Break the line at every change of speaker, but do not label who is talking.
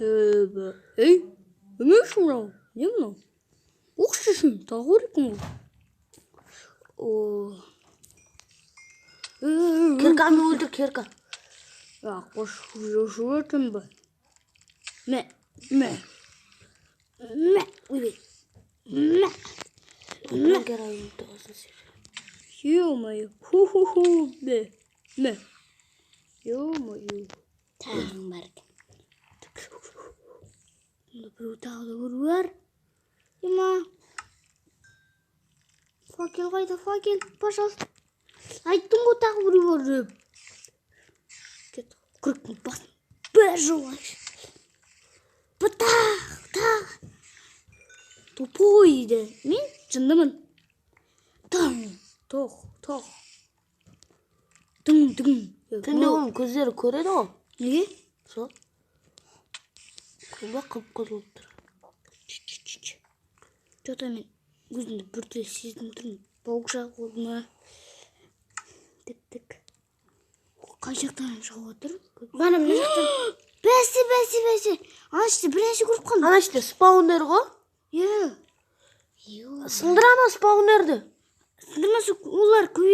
Ей, өмеш мынау, не мынау? Оқшышын, тағы бар екен ғой.
Керканы өлтір, керка.
Қош жүретін бі. Мә, өйбей.
Гер өлтір осын сер.
Ё-моё, ху-ху-ху, мә. Ё-моё.
Тағың бар.
Біреу тағы да бір бар. Ема. Факел қайда, факел, пожалуйста. Айттым ғой тағы біреу бар деп. Кет, күректің басын бір жолайшы. Тағы. Тупой дейді. Мен жындымын. Тоқ. Дың.
Түнде оның көздері көреді ғой.
Неге?
Сол. Көбі қып-қызыл тұр.
Жота мен өзімді бірде сездім тұрмын. Бауықша қолыма. Тік. Қай жақтан шығып отыр?
Бана мына жақтан.
Бәсе. Анашты бірнеше көріп қалдым.
Анашты спаунер ғой.
Е.
Сындыра ма спаунерді?
Сындырмасы олар көбейіп